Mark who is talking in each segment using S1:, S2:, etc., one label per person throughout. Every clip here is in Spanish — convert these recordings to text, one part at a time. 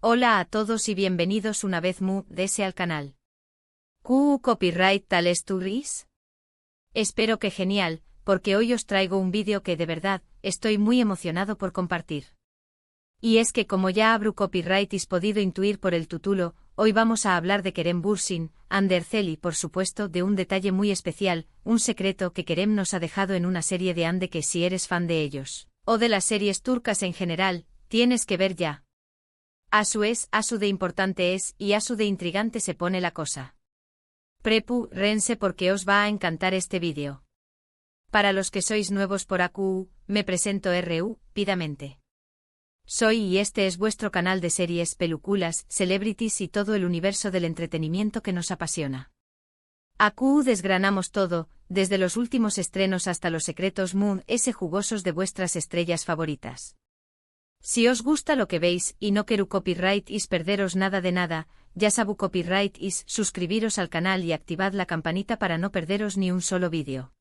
S1: Hola a todos y bienvenidos una vez más al canal. ¿Qué copyright tal es tu ris? Espero que genial, porque hoy os traigo un vídeo que de verdad, estoy muy emocionado por compartir. Y es que como ya habru copyright is podido intuir por el título, hoy vamos a hablar de Kerem Bürsin, Andercel y por supuesto de un detalle muy especial, un secreto que Kerem nos ha dejado en una serie de Ande que si eres fan de ellos, o de las series turcas en general, tienes que ver ya. Asu de importante es, y asu de intrigante se pone la cosa. Rense porque os va a encantar este vídeo. Para los que sois nuevos por AQU, me presento rápidamente. Soy y este es vuestro canal de series, películas, celebrities y todo el universo del entretenimiento que nos apasiona. AQU desgranamos todo, desde los últimos estrenos hasta los secretos jugosos de vuestras estrellas favoritas. Si os gusta lo que veis y no queru copyright is perderos nada de nada, ya sabu copyright is suscribiros al canal y activad la campanita para no perderos ni un solo vídeo.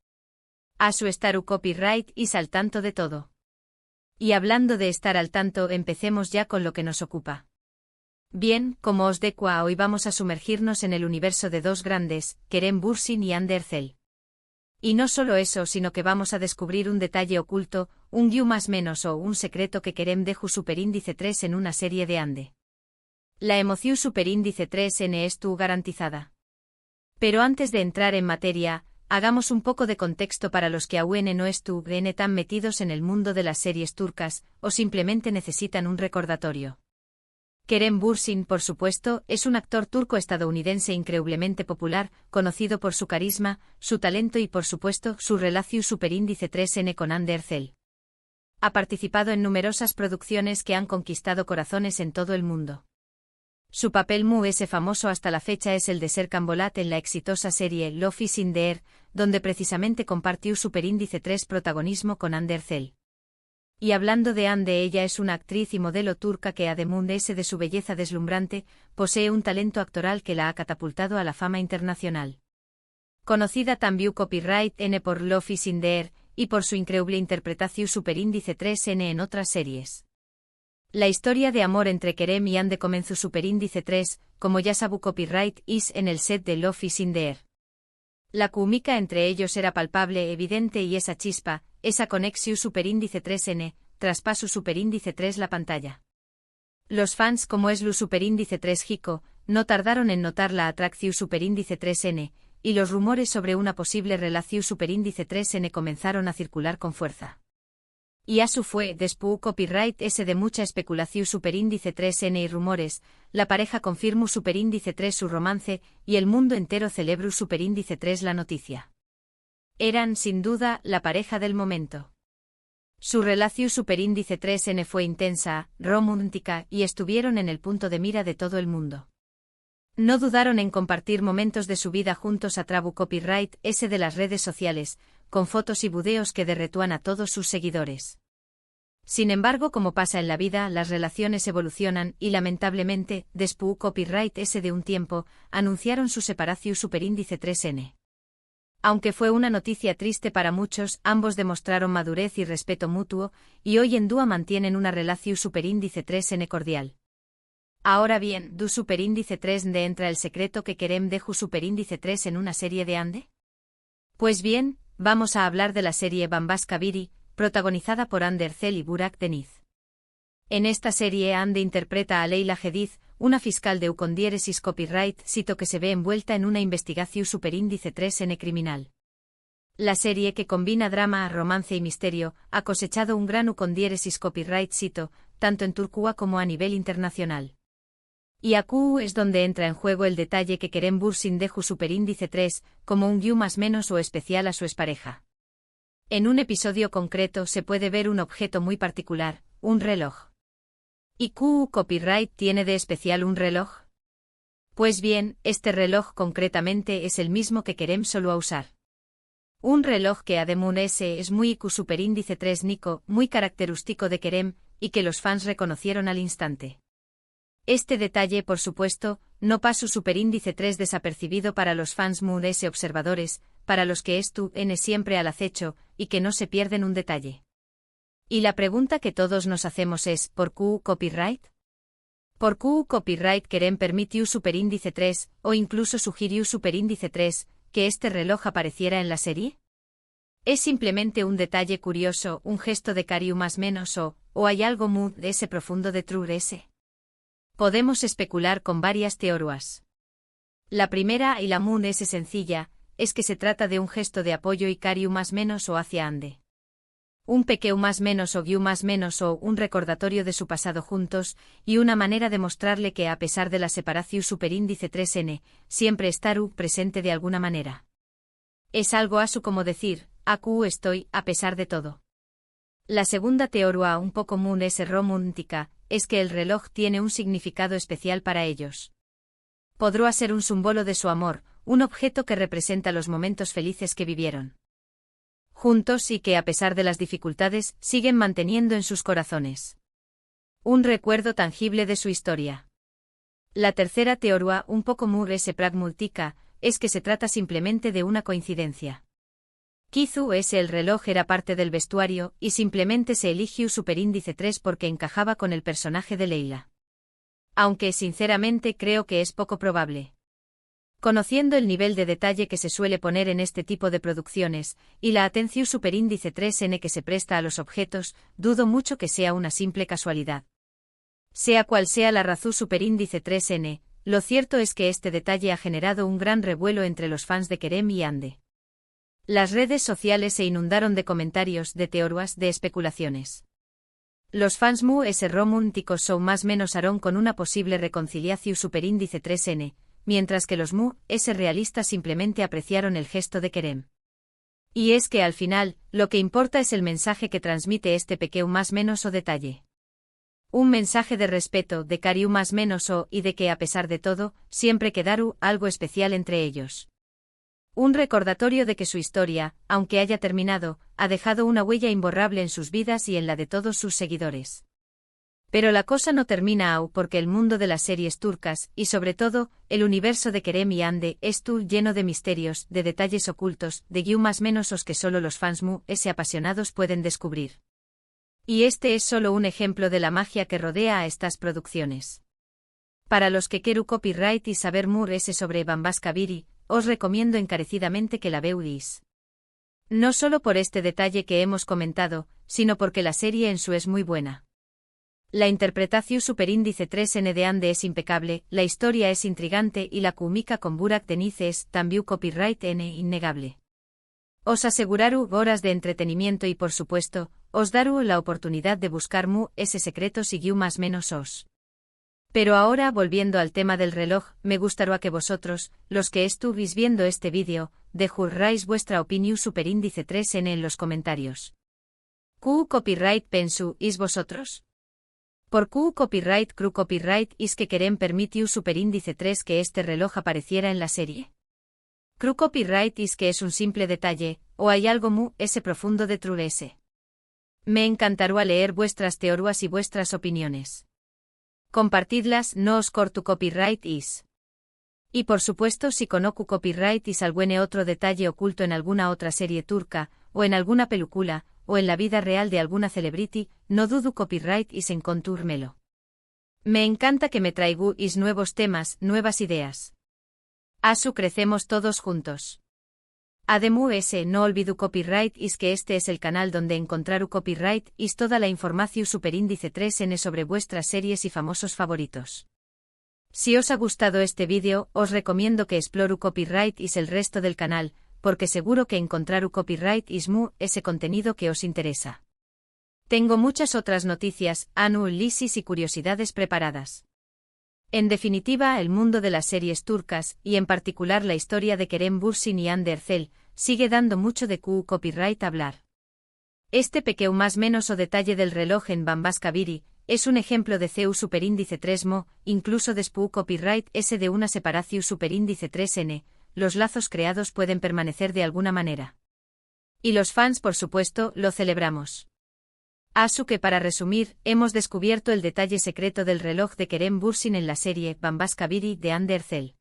S1: Asu estaru copyright is al tanto de todo. Y hablando de estar al tanto, empecemos ya con lo que nos ocupa. Bien, como os decua, hoy vamos a sumergirnos en el universo de dos grandes, Kerem Bürsin y Andercel. Y no solo eso, sino que vamos a descubrir un detalle oculto, un guiu más menos o un secreto que Kerem deju superíndice 3 en una serie de Ande. La emoción superíndice 3N es tu garantizada. Pero antes de entrar en materia, hagamos un poco de contexto para los que aún no estuvieron tan metidos en el mundo de las series turcas, o simplemente necesitan un recordatorio. Kerem Bürsin, por supuesto, es un actor turco-estadounidense increíblemente popular, conocido por su carisma, su talento y por supuesto su relación superíndice 3N con Andercel. Ha participado en numerosas producciones que han conquistado corazones en todo el mundo. Su papel famoso hasta la fecha es el de Serkan Bolat en la exitosa serie Love is in the Air, donde precisamente compartió superíndice 3 protagonismo con Andercel. Y hablando de Ande, ella es una actriz y modelo turca que además de su belleza deslumbrante, posee un talento actoral que la ha catapultado a la fama internacional. Conocida también copyright N por Love is in the Air, y por su increíble interpretación superíndice 3N en otras series. La historia de amor entre Kerem y Ande comenzó superíndice 3, como ya sabu copyright is en el set de Love is in the Air. La química entre ellos era palpable, evidente y esa chispa, esa conexión superíndice 3N, traspaso superíndice 3 la pantalla. Los fans como es lu superíndice 3 Jico, no tardaron en notar la atracción superíndice 3N, y los rumores sobre una posible relación superíndice 3N comenzaron a circular con fuerza. Y asu fue, después copyright S de mucha especulación superíndice 3N y rumores, la pareja confirmó superíndice 3 su romance, y el mundo entero celebró superíndice 3 la noticia. Eran, sin duda, la pareja del momento. Su relación superíndice 3N fue intensa, romántica, y estuvieron en el punto de mira de todo el mundo. No dudaron en compartir momentos de su vida juntos a trabu copyright S de las redes sociales, con fotos y videos que derretúan a todos sus seguidores. Sin embargo, como pasa en la vida, las relaciones evolucionan y lamentablemente, después copyright S de un tiempo, anunciaron su separación superíndice 3N. Aunque fue una noticia triste para muchos, ambos demostraron madurez y respeto mutuo, y hoy en día mantienen una relación superíndice 3N cordial. Ahora bien, ¿du superíndice 3N entra el secreto que Kerem deju superíndice 3 en una serie de Ande? Pues bien, vamos a hablar de la serie Bambaşka Biri, protagonizada por Andercel y Burak Deniz. En esta serie Ande interpreta a Leyla Gediz, una fiscal de Ucondiéresis copyright cito que se ve envuelta en una investigación superíndice 3N criminal. La serie que combina drama, romance y misterio, ha cosechado un gran Ucondiéresis copyright cito, tanto en Turquía como a nivel internacional. Y AQU es donde entra en juego el detalle que Kerem Bürsin deju superíndice 3, como un guiu más menos o especial a su expareja. En un episodio concreto se puede ver un objeto muy particular, un reloj. ¿Y QU copyright tiene de especial un reloj? Pues bien, este reloj concretamente es el mismo que Kerem solía usar. Un reloj que además es muy IQ superíndice 3 Nico, muy característico de Kerem, y que los fans reconocieron al instante. Este detalle, por supuesto, no pasó superíndice 3 desapercibido para los fans observadores, para los que estuvieron siempre al acecho, y que no se pierden un detalle. Y la pregunta que todos nos hacemos es, ¿por qué copyright? Por Q copyright Kerem permitió superíndice 3, o incluso sugirió superíndice 3, que este reloj apareciera en la serie? ¿Es simplemente un detalle curioso, un gesto de cariño más menos o hay algo muy de ese profundo de True ese? Podemos especular con varias teorías. La primera y la muy es sencilla, es que se trata de un gesto de apoyo y cariño más menos o hacia Ande. Un pequeño más menos o guiu más menos o un recordatorio de su pasado juntos, y una manera de mostrarle que a pesar de la separación superíndice 3n, siempre estaru presente de alguna manera. Es algo asu como decir, acu estoy, a pesar de todo. La segunda teoría un poco común es romántica, es que el reloj tiene un significado especial para ellos. Podrá ser un símbolo de su amor, un objeto que representa los momentos felices que vivieron juntos y que a pesar de las dificultades, siguen manteniendo en sus corazones un recuerdo tangible de su historia. La tercera teoría, un poco más pragmática, es que se trata simplemente de una coincidencia. Quizú el reloj era parte del vestuario y simplemente se eligió superíndice 3 porque encajaba con el personaje de Leila. Aunque sinceramente creo que es poco probable. Conociendo el nivel de detalle que se suele poner en este tipo de producciones, y la atención superíndice 3n que se presta a los objetos, dudo mucho que sea una simple casualidad. Sea cual sea la razón superíndice 3n, lo cierto es que este detalle ha generado un gran revuelo entre los fans de Kerem y Ande. Las redes sociales se inundaron de comentarios, de teorías, de especulaciones. Los fans románticos son más menos arón con una posible reconciliación superíndice 3n, mientras que los realistas simplemente apreciaron el gesto de Kerem. Y es que al final, lo que importa es el mensaje que transmite este pequeño más menos o detalle. Un mensaje de respeto, de cariño más menos y de que a pesar de todo, siempre quedaru algo especial entre ellos. Un recordatorio de que su historia, aunque haya terminado, ha dejado una huella imborrable en sus vidas y en la de todos sus seguidores. Pero la cosa no termina aún porque el mundo de las series turcas, y sobre todo, el universo de Kerem y Ande, es lleno de misterios, de detalles ocultos, de guiu más menos os que solo los fans apasionados pueden descubrir. Y este es solo un ejemplo de la magia que rodea a estas producciones. Para los que quiero copyright y saber sobre Bambas Kabiri, os recomiendo encarecidamente que la veáis. No solo por este detalle que hemos comentado, sino porque la serie en su es muy buena. La interpretación superíndice 3n de Ande es impecable, la historia es intrigante y la química con Burak Deniz es, también copyright n innegable. Os aseguraru horas de entretenimiento y por supuesto, os daru la oportunidad de buscar ese secretos y guiu más menos os. Pero ahora volviendo al tema del reloj, me gustaría que vosotros, los que estuvís viendo este vídeo, dejuráis vuestra opinión superíndice 3n en los comentarios. ¿Q copyright pensuis vosotros? Por Q copyright is que Kerem permitiu superíndice 3 que este reloj apareciera en la serie. Q copyright is que es un simple detalle, o hay algo ese profundo de True ese. Me encantaría leer vuestras teorías y vuestras opiniones. Compartidlas, no os corto copyright is. Y por supuesto si conozco copyright is alguno otro detalle oculto en alguna otra serie turca, o en alguna película, o en la vida real de alguna celebrity, no dudo copyright is encontrármelo. Me encanta que me traigáis nuevos temas, nuevas ideas. Asu crecemos todos juntos. Además no olvido copyright is que este es el canal donde encontraru copyright is toda la información superíndice 3n sobre vuestras series y famosos favoritos. Si os ha gustado este vídeo, os recomiendo que exploru copyright is el resto del canal, porque seguro que encontraru copyright is ese contenido que os interesa. Tengo muchas otras noticias, análisis y curiosidades preparadas. En definitiva, el mundo de las series turcas, y en particular la historia de Kerem Bürsin y Hande Erçel, sigue dando mucho de Q copyright hablar. Este pequeño más menos o detalle del reloj en Bambas Kabiri, es un ejemplo de CU superíndice 3 incluso después copyright S de una separación superíndice 3n, los lazos creados pueden permanecer de alguna manera. Y los fans por supuesto, lo celebramos. Asu que para resumir, hemos descubierto el detalle secreto del reloj de Kerem Bürsin en la serie Bambas Kabiri de Hande Erçel.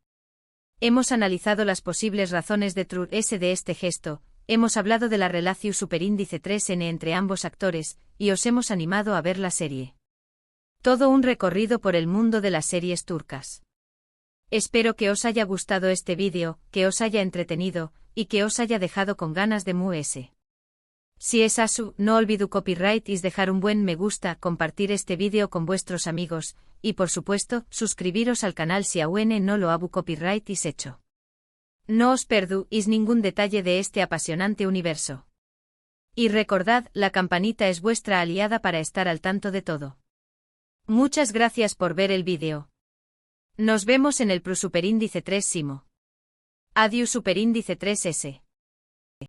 S1: Hemos analizado las posibles razones de True S de este gesto, hemos hablado de la relación superíndice 3n entre ambos actores, y os hemos animado a ver la serie. Todo un recorrido por el mundo de las series turcas. Espero que os haya gustado este vídeo, que os haya entretenido, y que os haya dejado con ganas de mu-ese. Si es así, no olvido copyright y dejar un buen me gusta, compartir este vídeo con vuestros amigos, y por supuesto, suscribiros al canal si aún no lo habu copyright is hecho. No os perdúis ningún detalle de este apasionante universo. Y recordad, la campanita es vuestra aliada para estar al tanto de todo. Muchas gracias por ver el vídeo. Nos vemos en el Pro Superíndice 3 Simo. Adiós Superíndice 3S.